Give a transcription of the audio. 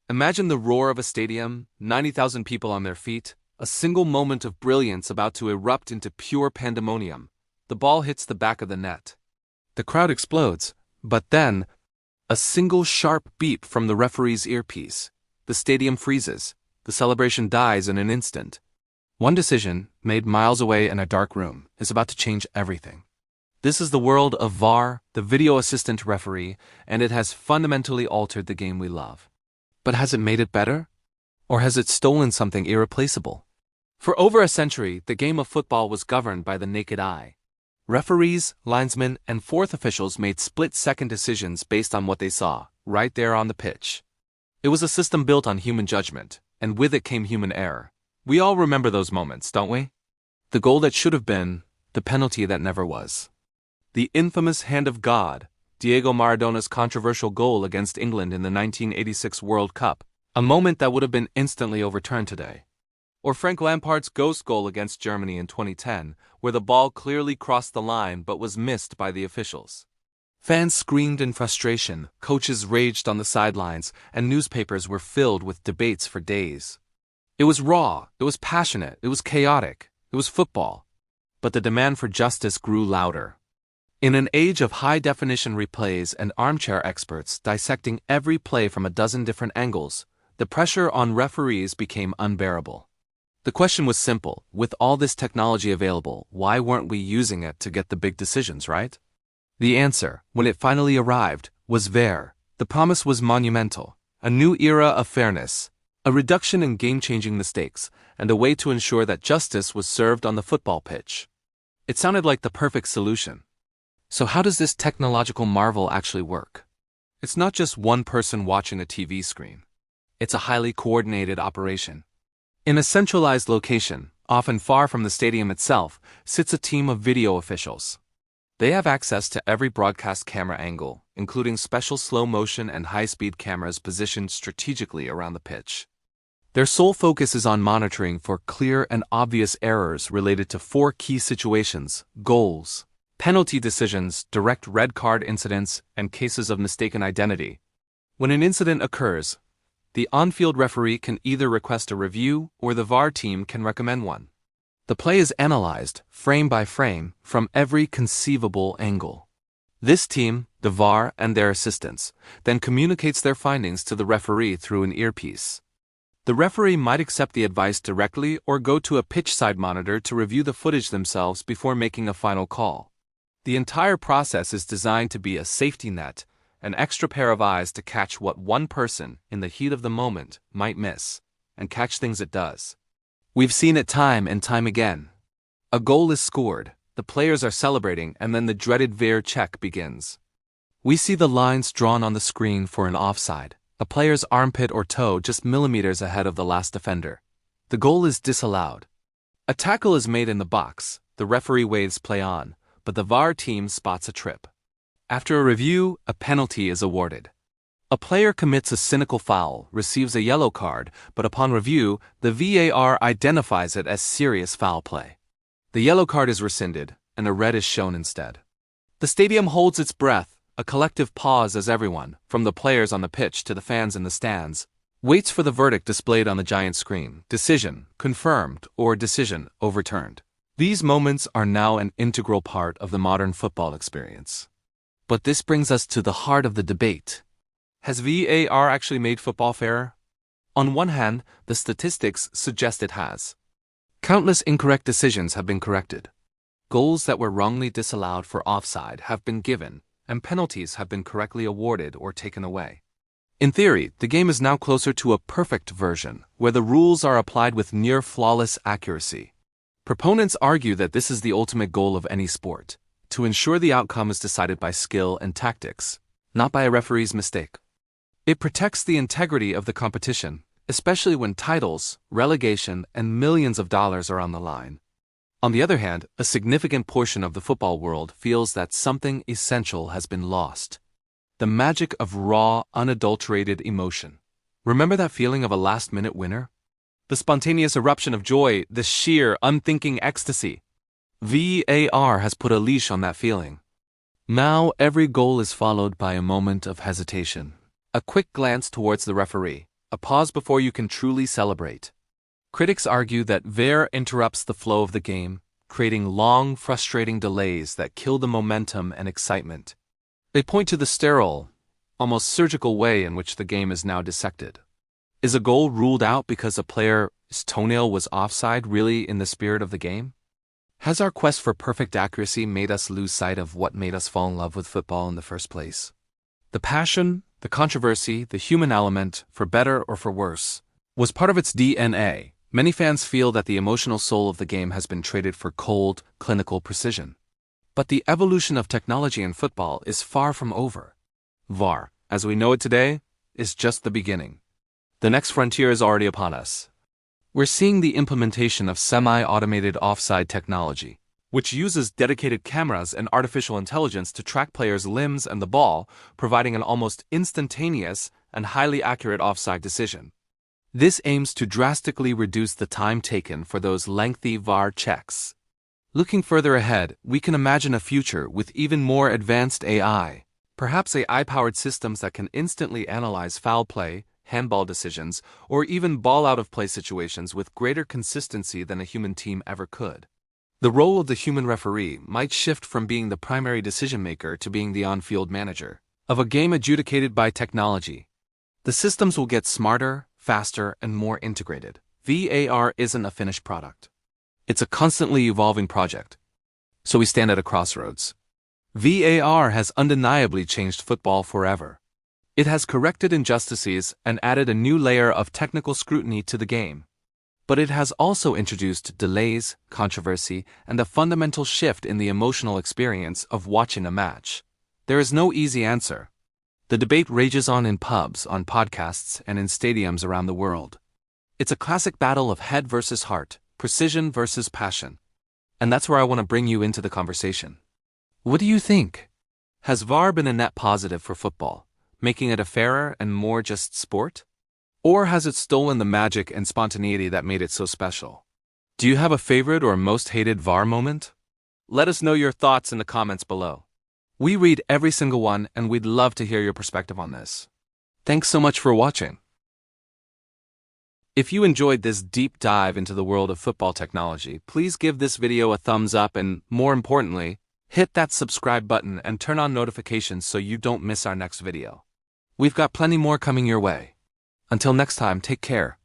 Imagine the roar of a stadium, 90,000 people on their feet, a single moment of brilliance about to erupt into pure pandemonium. The ball hits the back of the net. The crowd explodes, but then, a single sharp beep from the referee's earpiece. The stadium freezes. The celebration dies in an instant. One decision, made miles away in a dark room, is about to change everything. This is the world of VAR, the video assistant referee, and it has fundamentally altered the game we love. But has it made it better? Or has it stolen something irreplaceable? For over a century, the game of football was governed by the naked eye. Referees, linesmen, and fourth officials made split-second decisions based on what they saw, right there on the pitch. It was a system built on human judgment, and with it came human error. We all remember those moments, don't we? The goal that should have been, the penalty that never was. The infamous hand of God, Diego Maradona's controversial goal against England in the 1986 World Cup, a moment that would have been instantly overturned today. Or Frank Lampard's ghost goal against Germany in 2010, where the ball clearly crossed the line but was missed by the officials. Fans screamed in frustration, coaches raged on the sidelines, and newspapers were filled with debates for days. It was raw, it was passionate, it was chaotic, it was football. But the demand for justice grew louder. In an age of high-definition replays and armchair experts dissecting every play from a dozen different angles, the pressure on referees became unbearable. The question was simple: with all this technology available, why weren't we using it to get the big decisions right? The answer, when it finally arrived, was VAR. The promise was monumental: a new era of fairness, a reduction in game-changing mistakes, and a way to ensure that justice was served on the football pitch. It sounded like the perfect solution. So how does this technological marvel actually work? It's not just one person watching a TV screen. It's a highly coordinated operation. In a centralized location, often far from the stadium itself, sits a team of video officials. They have access to every broadcast camera angle, including special slow-motion and high-speed cameras positioned strategically around the pitch. Their sole focus is on monitoring for clear and obvious errors related to 4 key situations: goals, penalty decisions, direct red card incidents, and cases of mistaken identity. When an incident occurs, the on-field referee can either request a review or the VAR team can recommend one. The play is analyzed, frame by frame, from every conceivable angle. This team, the VAR and their assistants, then communicates their findings to the referee through an earpiece. The referee might accept the advice directly or go to a pitch-side monitor to review the footage themselves before making a final call. The entire process is designed to be a safety net, an extra pair of eyes to catch what one person, in the heat of the moment, might miss, and catch things it does. We've seen it time and time again. A goal is scored, the players are celebrating, and then the dreaded VAR check begins. We see the lines drawn on the screen for an offside, a player's armpit or toe just millimeters ahead of the last defender. The goal is disallowed. A tackle is made in the box, the referee waves play on, but the VAR team spots a trip. After a review, a penalty is awarded. A player commits a cynical foul, receives a yellow card, but upon review, the VAR identifies it as serious foul play. The yellow card is rescinded, and a red is shown instead. The stadium holds its breath, a collective pause as everyone, from the players on the pitch to the fans in the stands, waits for the verdict displayed on the giant screen: decision confirmed or decision overturned. These moments are now an integral part of the modern football experience. But this brings us to the heart of the debate. Has VAR actually made football fairer? On one hand, the statistics suggest it has. Countless incorrect decisions have been corrected. Goals that were wrongly disallowed for offside have been given, and penalties have been correctly awarded or taken away. In theory, the game is now closer to a perfect version, where the rules are applied with near-flawless accuracy. Proponents argue that this is the ultimate goal of any sport: to ensure the outcome is decided by skill and tactics, not by a referee's mistake. It protects the integrity of the competition, especially when titles, relegation, and millions of dollars are on the line. On the other hand, a significant portion of the football world feels that something essential has been lost: the magic of raw, unadulterated emotion. Remember that feeling of a last-minute winner? The spontaneous eruption of joy, the sheer, unthinking ecstasy. VAR has put a leash on that feeling. Now every goal is followed by a moment of hesitation. A quick glance towards the referee, a pause before you can truly celebrate. Critics argue that VAR interrupts the flow of the game, creating long, frustrating delays that kill the momentum and excitement. They point to the sterile, almost surgical way in which the game is now dissected. Is a goal ruled out because a player's toenail was offside really in the spirit of the game? Has our quest for perfect accuracy made us lose sight of what made us fall in love with football in the first place? The passion, the controversy, the human element, for better or for worse, was part of its DNA. Many fans feel that the emotional soul of the game has been traded for cold, clinical precision. But the evolution of technology in football is far from over. VAR, as we know it today, is just the beginning. The next frontier is already upon us. We're seeing the implementation of semi-automated offside technology, which uses dedicated cameras and artificial intelligence to track players' limbs and the ball, providing an almost instantaneous and highly accurate offside decision. This aims to drastically reduce the time taken for those lengthy VAR checks. Looking further ahead, we can imagine a future with even more advanced AI, perhaps AI-powered systems that can instantly analyze foul play, handball decisions, or even ball-out-of-play situations with greater consistency than a human team ever could. The role of the human referee might shift from being the primary decision-maker to being the on-field manager of a game adjudicated by technology. The systems will get smarter, faster, and more integrated. VAR isn't a finished product. It's a constantly evolving project. So we stand at a crossroads. VAR has undeniably changed football forever. It has corrected injustices and added a new layer of technical scrutiny to the game. But it has also introduced delays, controversy, and a fundamental shift in the emotional experience of watching a match. There is no easy answer. The debate rages on in pubs, on podcasts, and in stadiums around the world. It's a classic battle of head versus heart, precision versus passion. And that's where I want to bring you into the conversation. What do you think? Has VAR been a net positive for football, making it a fairer and more just sport? Or has it stolen the magic and spontaneity that made it so special? Do you have a favorite or most hated VAR moment? Let us know your thoughts in the comments below. We read every single one, and we'd love to hear your perspective on this. Thanks so much for watching. If you enjoyed this deep dive into the world of football technology, please give this video a thumbs up and, more importantly, hit that subscribe button and turn on notifications so you don't miss our next video. We've got plenty more coming your way. Until next time, take care.